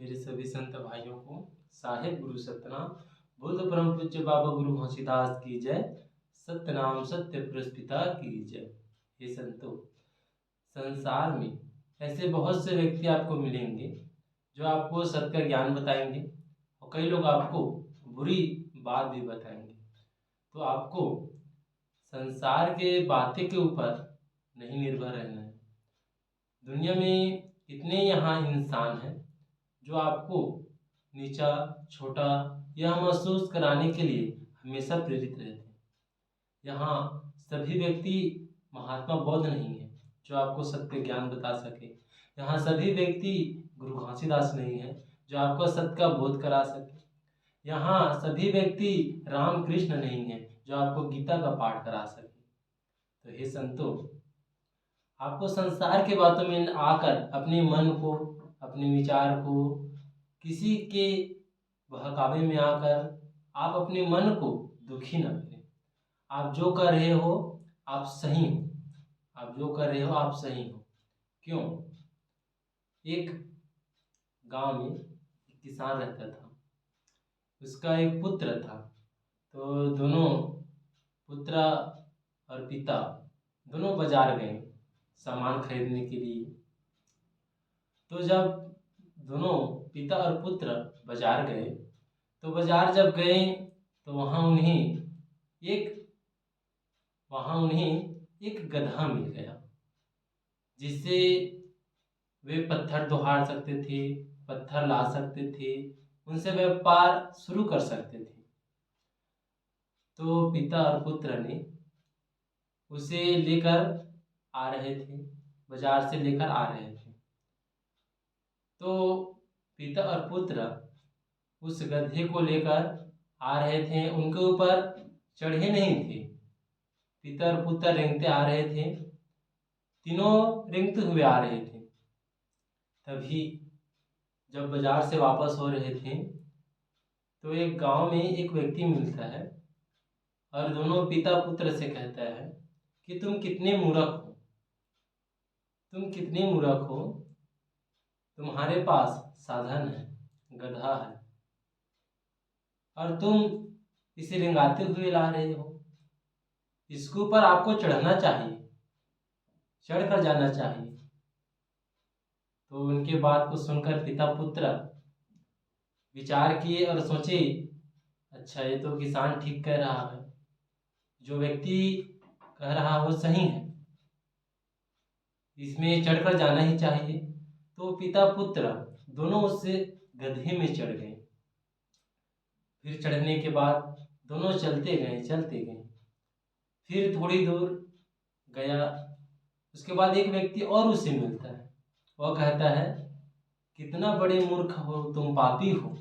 मेरे सभी संत भाइयों को साहेब गुरु सतनाम बुद्ध परम पूज्य बाबा गुरु घोषीदास की जय। सत्यनाम सत्य पुरुष पिता की जय। हे संतों, संसार में ऐसे बहुत से व्यक्ति आपको मिलेंगे जो आपको सत्य का ज्ञान बताएंगे और कई लोग आपको बुरी बात भी बताएंगे। तो आपको संसार के बातें के ऊपर नहीं निर्भर रहना है। दुनिया में इतने यहाँ इंसान हैं जो आपको नीचा छोटा यह महसूस कराने के लिए हमेशा प्रेरित रहते हैं। यहाँ सभी व्यक्ति महात्मा बौद्ध नहीं है जो आपको सत्य ज्ञान बता सके। यहाँ सभी व्यक्ति गुरु घासीदास नहीं है जो आपको सत्य का बोध करा सके। यहाँ सभी व्यक्ति राम कृष्ण नहीं है जो आपको गीता का पाठ करा सके। तो हे संतों, आपको संसार के बातों में आकर अपने मन को, अपने विचार को किसी के बहकावे में आकर आप अपने मन को दुखी न करें। आप जो कर रहे हो आप सही हो, आप जो कर रहे हो आप सही हो। क्यों? एक गांव में एक किसान रहता था, उसका एक पुत्र था। तो दोनों पुत्र और पिता दोनों बाजार गए सामान खरीदने के लिए। तो जब दोनों पिता और पुत्र बाजार गए तो बाजार जब गए तो वहाँ उन्हें एक गधा मिल गया जिससे वे पत्थर दोहार सकते थे, पत्थर ला सकते थे, उनसे व्यापार शुरू कर सकते थे। तो पिता और पुत्र ने उसे लेकर आ रहे थे, बाजार से लेकर आ रहे थे। तो पिता और पुत्र उस गधे को लेकर आ रहे थे, उनके ऊपर चढ़े नहीं थे। पिता और पुत्र रेंगते आ रहे थे, तीनों रेंगते हुए आ रहे थे। तभी जब बाजार से वापस हो रहे थे तो एक गांव में एक व्यक्ति मिलता है और दोनों पिता पुत्र से कहता है कि तुम कितने मूर्ख हो, तुम्हारे पास साधन है, गधा है, और तुम इसे रेंगाते हुए ला रहे हो। इसके ऊपर आपको चढ़ना चाहिए, चढ़ कर जाना चाहिए। तो उनके बात को सुनकर पिता पुत्र विचार किए और सोचे, अच्छा ये तो किसान ठीक कह रहा है, जो व्यक्ति कह रहा वो सही है, इसमें चढ़कर जाना ही चाहिए। तो पिता पुत्र दोनों उससे गधे में चढ़ गए। फिर चढ़ने के बाद दोनों चलते गए। फिर थोड़ी दूर गया, उसके बाद एक व्यक्ति और उससे मिलता है। वह कहता है, कितना बड़े मूर्ख हो तुम, पापी हो।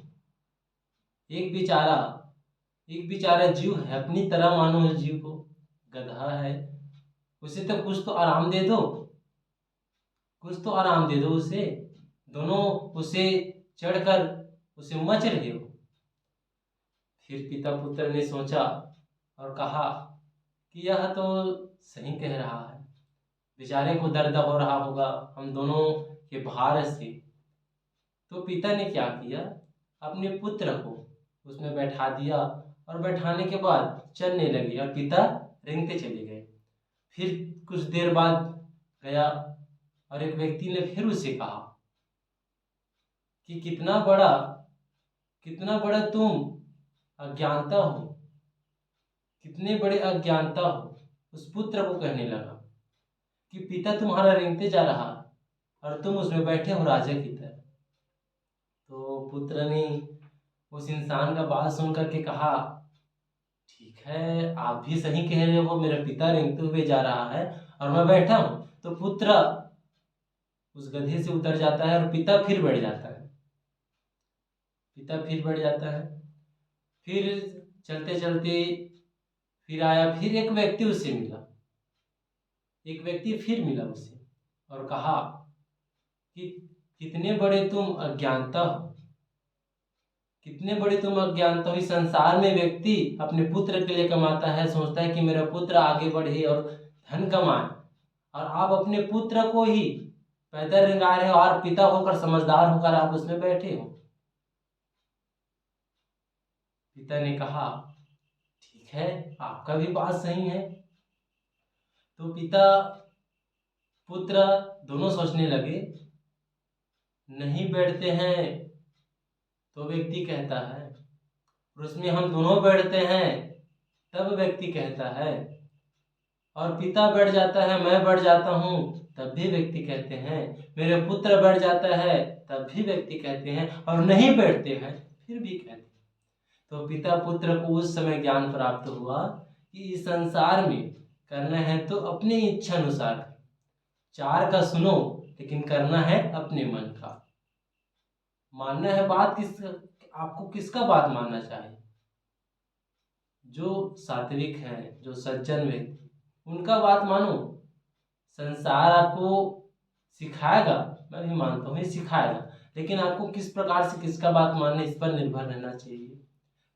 एक बेचारा जीव है, अपनी तरह मानो उस जीव को, गधा है, उसे तो कुछ तो आराम दे दो, उसे। दोनों उसे चढ़कर उसे मच रहे हो। फिर पिता पुत्र ने सोचा और कहा कि यह तो सही कह रहा है, बेचारे को दर्द हो रहा होगा हम दोनों के भार से। तो पिता ने क्या किया, अपने पुत्र को उसमें बैठा दिया और बैठाने के बाद चलने लगे और पिता रेंगते चले गए। फिर कुछ देर बाद गया और एक व्यक्ति ने फिर उसे कहा कि कितना बड़ा तुम अज्ञानता हो, कितने बड़े अज्ञानता हो। उस पुत्र को कहने लगा कि पिता तुम्हारा रेंगते जा रहा और तुम उसमें बैठे हो राजा की तरह। तो पुत्र ने उस इंसान का बात सुन करके कहा, ठीक है आप भी सही कह रहे हो, मेरा पिता रेंगते हुए जा रहा है और मैं बैठा हूँ। तो पुत्र उस गधे से उतर जाता है और पिता फिर बैठ जाता है। फिर चलते चलते फिर आया, फिर एक व्यक्ति उसे मिला उसे और कहा कि कितने बड़े तुम अज्ञानता हो, इस संसार में व्यक्ति अपने पुत्र के लिए कमाता है, सोचता है कि मेरा पुत्र आगे बढ़े और धन कमाए, और आप अपने पुत्र को ही पैदल रेंगा रहे हो और पिता होकर समझदार होकर आप उसमें बैठे हो। पिता ने कहा ठीक है, आपका भी बात सही है। तो पिता पुत्र दोनों सोचने लगे। नहीं बैठते हैं तो व्यक्ति कहता है, और उसमें हम दोनों बैठते हैं तब व्यक्ति कहता है, और पिता बैठ जाता है, मैं बैठ जाता हूँ, तब भी व्यक्ति कहते हैं, मेरे पुत्र बैठ जाता है तब भी व्यक्ति कहते हैं, और नहीं बैठते हैं फिर भी कहते हैं। तो पिता पुत्र को उस समय ज्ञान प्राप्त हुआ कि इस संसार में करना है तो अपनी इच्छा अनुसार, चार का सुनो लेकिन करना है अपने मन का। मानना है बात आपको किसका बात मानना चाहिए? जो सात्विक हैं, जो सज्जन व्यक्ति, उनका बात मानो। संसार आपको सिखाएगा, मैं भी मानता हूँ ये सिखाएगा, लेकिन आपको किस प्रकार से किसका बात मानना इस पर निर्भर रहना चाहिए।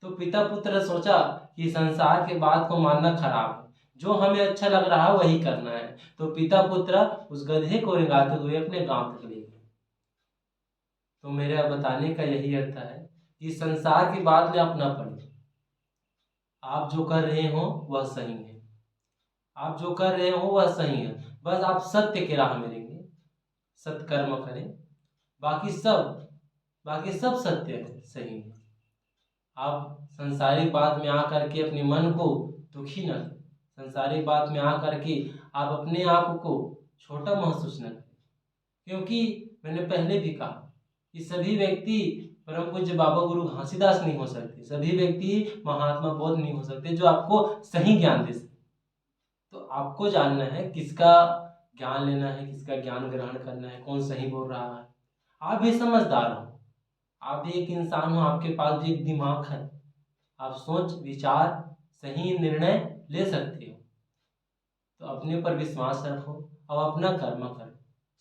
तो पिता पुत्र सोचा कि संसार के बात को मानना खराब है, जो हमें अच्छा लग रहा है वही करना है। तो पिता पुत्र उस गधे को रेंगाते हुए अपने गांव तक ले गए। तो मेरा बताने का यही अर्थ है कि संसार की बात में अपना पड़े। आप जो कर रहे हो वह सही है, आप जो कर रहे हो वह सही है, बस आप सत्य के राह में रहेंगे, सत्कर्म करें, बाकी सब सत्य है, सही है। आप संसारिक बात में आकर के अपने मन को दुखी न करें, संसारिक बात में आकर के आप अपने आप को छोटा महसूस न करें, क्योंकि मैंने पहले भी कहा कि सभी व्यक्ति परम पूज्य बाबा गुरु घासीदास नहीं हो सकते, सभी व्यक्ति महात्मा बोध नहीं हो सकते जो आपको सही ज्ञान दे सके। तो आपको जानना है किसका ज्ञान लेना है, किसका ज्ञान ग्रहण करना है, कौन सही बोल रहा है। आप भी समझदार हो, आप भी एक इंसान हो, आपके पास भी एक दिमाग है, आप सोच विचार सही निर्णय ले सकते हो। तो अपने पर विश्वास रखो और अपना कर्म करो,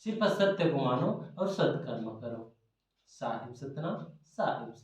सिर्फ सत्य को मानो और सत्कर्म करो। साहिब सतना, साहिब।